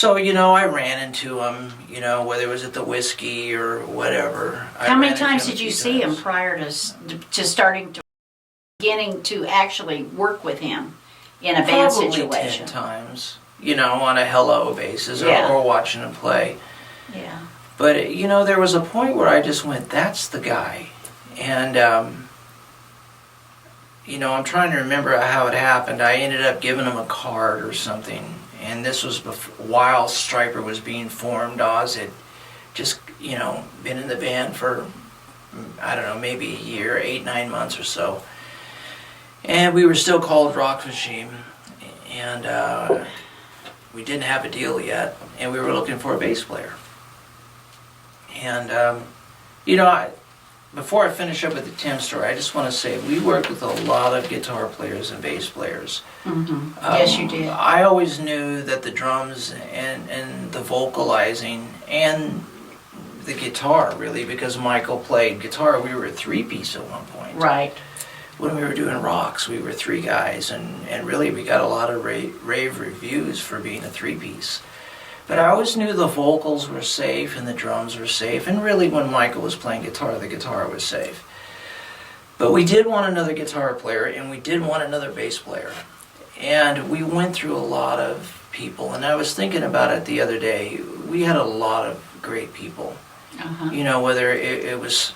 So, I ran into him, whether it was at the whiskey or whatever. How many times did you see him prior to beginning to actually work with him in a band situation? 10 times, on a hello basis or watching him play. Yeah. But, there was a point where I just went, that's the guy. And, I'm trying to remember how it happened. I ended up giving him a card or something. And this was while Stryper was being formed. Oz had just, been in the band for, I don't know, maybe a year, 8-9 months or so. And we were still called Rock Machine. And we didn't have a deal yet. And we were looking for a bass player. And, before I finish up with the Tim story, I just want to say we worked with a lot of guitar players and bass players. Mm-hmm. Yes, you did. I always knew that the drums and the vocalizing and the guitar, really, because Michael played guitar. We were a three-piece at one point. Right. When we were doing rocks, we were three guys, and really we got a lot of rave reviews for being a three-piece. But I always knew the vocals were safe and the drums were safe, and really when Michael was playing guitar, the guitar was safe. But we did want another guitar player, and we did want another bass player. And we went through a lot of people, and I was thinking about it the other day. We had a lot of great people. Uh-huh. Whether it was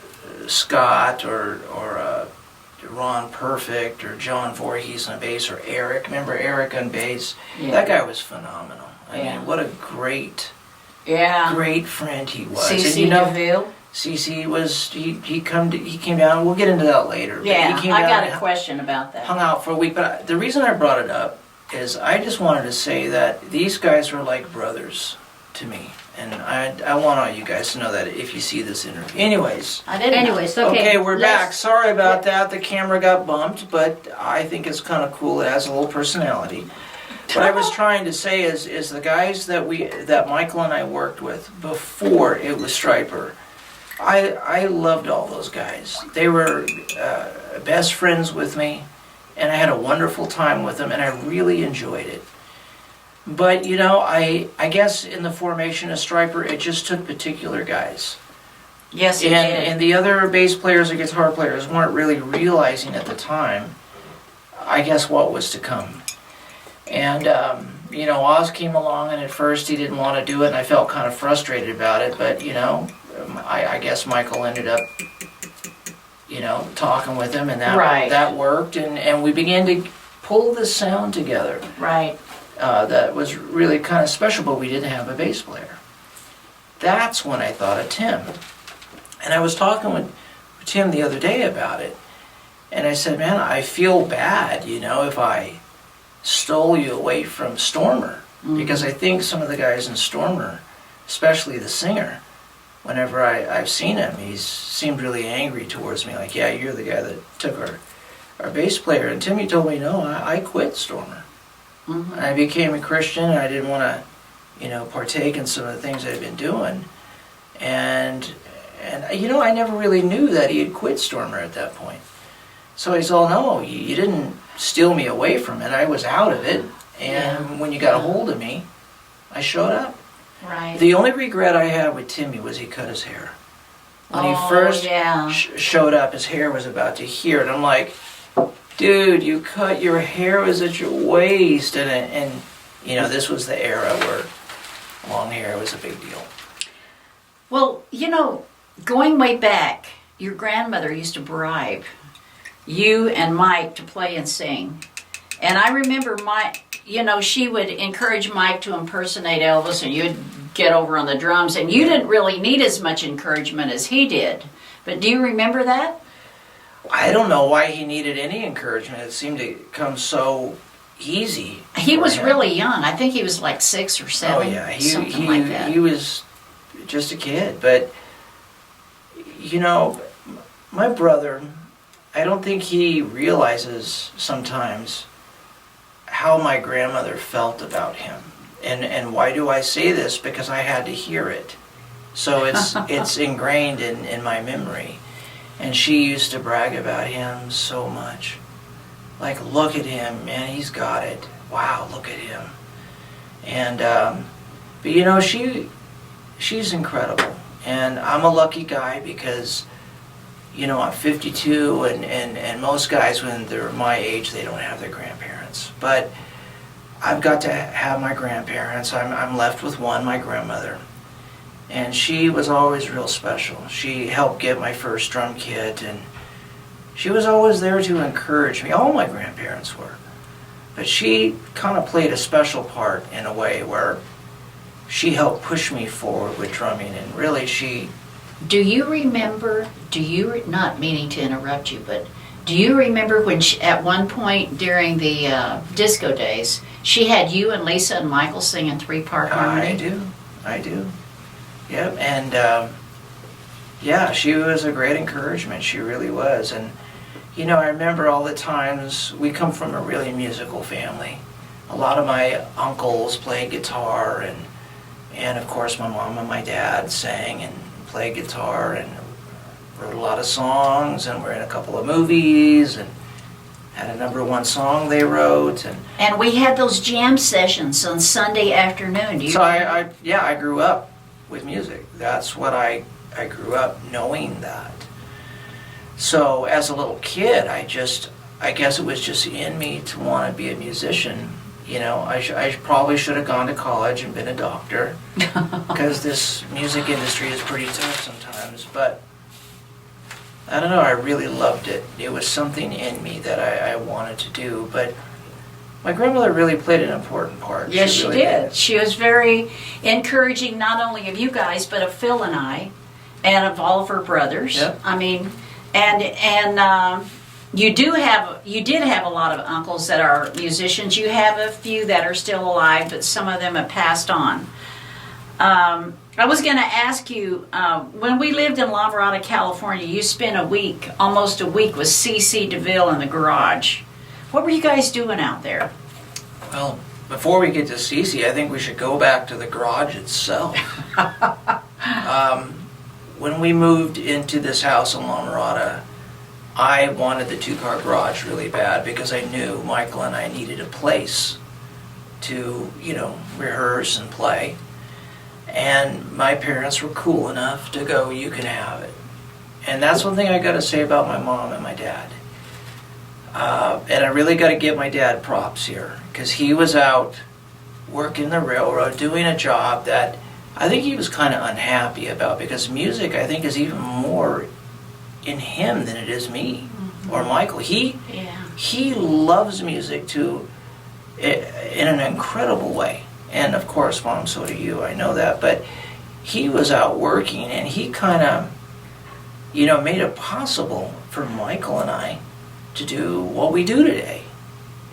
Scott or Ron Perfect or John Voorhees on bass or Eric. Remember Eric on bass? Yeah. That guy was phenomenal. I mean, what a great friend he was. C.C. DeVille? C.C. was, he came down, we'll get into that later. Yeah, he came I down got a question about that. Hung out for a week, but the reason I brought it up is I just wanted to say that these guys are like brothers to me. And I want all you guys to know that if you see this interview. Anyways. I didn't. Anyways, okay. Okay, we're back. Sorry about that. The camera got bumped, but I think it's kind of cool. It has a little personality. What I was trying to say is the guys that Michael and I worked with before it was Stryper, I loved all those guys. They were best friends with me, and I had a wonderful time with them, and I really enjoyed it. But, I guess in the formation of Stryper, it just took particular guys. Yes, it did. And the other bass players or guitar players weren't really realizing at the time, I guess, what was to come. And, Oz came along, and at first he didn't want to do it, and I felt kind of frustrated about it, but, I guess Michael ended up, talking with him, and that worked, and we began to pull this sound together. Right. That was really kind of special, but we didn't have a bass player. That's when I thought of Tim. And I was talking with Tim the other day about it, and I said, man, I feel bad, if I stole you away from Stormer, because I think some of the guys in Stormer, especially the singer, whenever I've seen him, he's seemed really angry towards me, like, yeah, you're the guy that took our bass player. And Timmy told me, no, I quit Stormer. Mm-hmm. I became a Christian, and I didn't want to, partake in some of the things I'd been doing. And I never really knew that he had quit Stormer at that point. So he's all, no, you didn't steal me away from it. I was out of it, and when you got a hold of me, I showed up. Right. The only regret I had with Timmy was he cut his hair. When he first showed up, his hair was about to here, and I'm like, dude, you cut your hair, was at your waist, and this was the era where long hair was a big deal. Well, going way back, your grandmother used to bribe you and Mike to play and sing. And I remember she would encourage Mike to impersonate Elvis, and you'd get over on the drums, and you didn't really need as much encouragement as he did. But do you remember that? I don't know why he needed any encouragement. It seemed to come so easy. He was really young. I think he was like 6 or 7. Oh yeah, something like that. He was just a kid. But my brother, I don't think he realizes sometimes how my grandmother felt about him. And why do I say this? Because I had to hear it. So it's ingrained in my memory. And she used to brag about him so much. Like, look at him, man, he's got it. Wow, look at him. And, But she's incredible. And I'm a lucky guy because, I'm 52, and most guys, when they're my age, they don't have their grandparents. But I've got to have my grandparents. I'm left with one, my grandmother. And she was always real special. She helped get my first drum kit, and she was always there to encourage me. All my grandparents were. But she kind of played a special part in a way where she helped push me forward with drumming, and really Do you remember, not meaning to interrupt you, but do you remember when at one point during the disco days, she had you and Lisa and Michael singing three-part harmony? I do. Yep, and she was a great encouragement. She really was. And, I remember all the times, we come from a really musical family. A lot of my uncles played guitar, and of course my mom and my dad sang and played guitar and wrote a lot of songs, and were in a couple of movies and had a #1 song they wrote. And we had those jam sessions on Sunday afternoon. Do you remember? I grew up with music. That's what I grew up knowing that. So as a little kid, I guess it was just in me to want to be a musician. I probably should have gone to college and been a doctor, because this music industry is pretty tough sometimes. But I don't know, I really loved it. It was something in me that I wanted to do. But my grandmother really played an important part. Yes, she really did. She was very encouraging, not only of you guys, but of Phil and I, and of all of her brothers. Yep. I mean, and you did have a lot of uncles that are musicians. You have a few that are still alive, but some of them have passed on. I was going to ask you, when we lived in La Mirada, California, you spent almost a week with C.C. DeVille in the garage. What were you guys doing out there? Well, before we get to C.C., I think we should go back to the garage itself. When we moved into this house in La Mirada, I wanted the 2-car garage really bad because I knew Michael and I needed a place to, rehearse and play. And my parents were cool enough to go, you can have it. And that's one thing I got to say about my mom and my dad. And I really got to give my dad props here, because he was out working the railroad, doing a job that I think he was kind of unhappy about, because music, I think, is even more in him than it is me or Michael. He loves music too, in an incredible way. And of course, Mom, so do you, I know that. But he was out working, and he kind of, made it possible for Michael and I to do what we do today.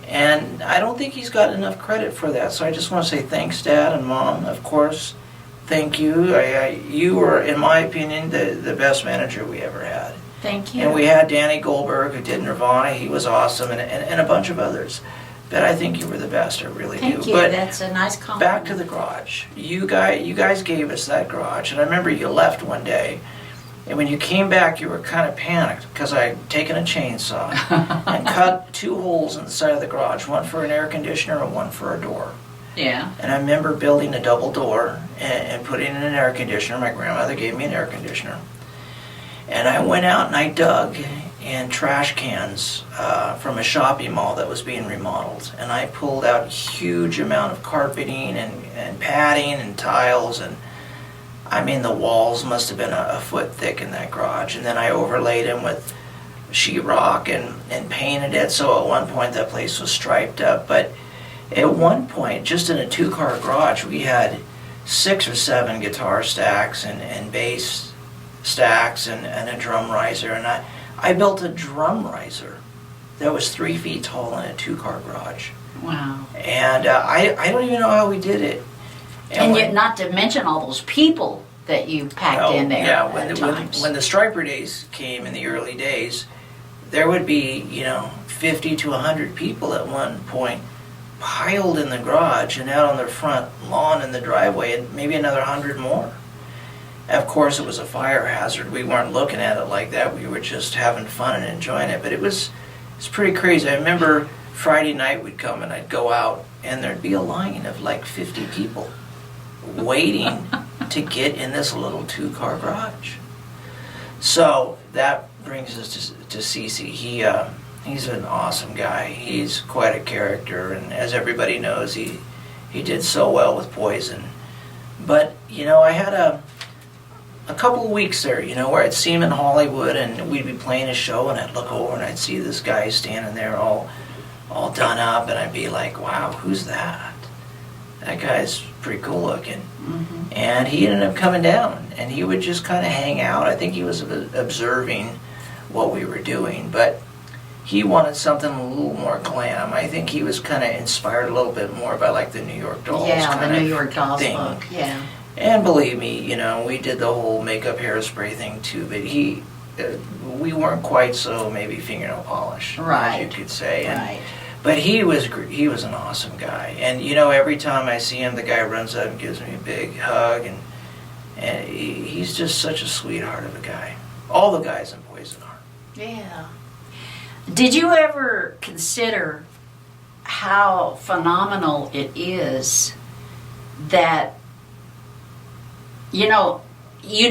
And I don't think he's got enough credit for that. So I just want to say thanks, Dad and Mom. Of course, thank you. You were, in my opinion, the best manager we ever had. Thank you. And we had Danny Goldberg, who did Nirvana. He was awesome, and a bunch of others. But I think you were the best. I really do. Thank you. But that's a nice compliment. back to the garage. You guys gave us that garage, and I remember you left one day, and when you came back, you were kind of panicked because I had taken a chainsaw and cut 2 holes in the side of the garage, one for an air conditioner and one for a door. Yeah. And I remember building a double door and putting in an air conditioner. My grandmother gave me an air conditioner. And I went out and I dug in trash cans from a shopping mall that was being remodeled. And I pulled out a huge amount of carpeting and padding and tiles. And I mean, the walls must have been a foot thick in that garage. And then I overlaid them with sheetrock and painted it. So at one point that place was striped up. But at one point, just in a 2-car garage, we had 6 or 7 guitar stacks and bass stacks and a drum riser. And I built a drum riser that was 3 feet tall in a 2-car garage. Wow. And I don't even know how we did it. And yet, not to mention all those people that you packed in there. Yeah, at times. when the Stryper days came in the early days, there would be 50 to 100 people at one point piled in the garage and out on their front lawn in the driveway, and maybe another 100 more. Of course, it was a fire hazard. We weren't looking at it like that. We were just having fun and enjoying it. But it's pretty crazy. I remember Friday night would come and I'd go out and there'd be a line of like 50 people waiting to get in this little 2-car garage. So that brings us to Cece. He's an awesome guy. He's quite a character, and as everybody knows, he did so well with Poison. But I had a couple of weeks there, where I'd see him in Hollywood, and we'd be playing a show, and I'd look over and I'd see this guy standing there all done up, and I'd be like, wow, who's that? That guy's pretty cool looking. Mm-hmm. And he ended up coming down, and he would just kind of hang out. I think he was observing what we were doing, but he wanted something a little more glam. I think he was kind of inspired a little bit more by like the New York Dolls the New York Dolls thing. book. Yeah. And believe me, we did the whole makeup hairspray thing too, but we weren't quite so maybe fingernail polish, Right. as you could say. Right. But he was an awesome guy, and every time I see him, the guy runs up and gives me a big hug, and he's just such a sweetheart of a guy. All the guys in Poison are. Yeah. Did you ever consider how phenomenal it is that you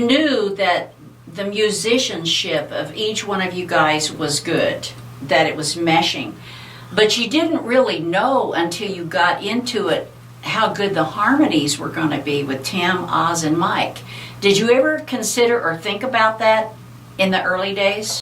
knew that the musicianship of each one of you guys was good, that it was meshing? But you didn't really know until you got into it how good the harmonies were going to be with Tim, Oz, and Mike. Did you ever consider or think about that in the early days?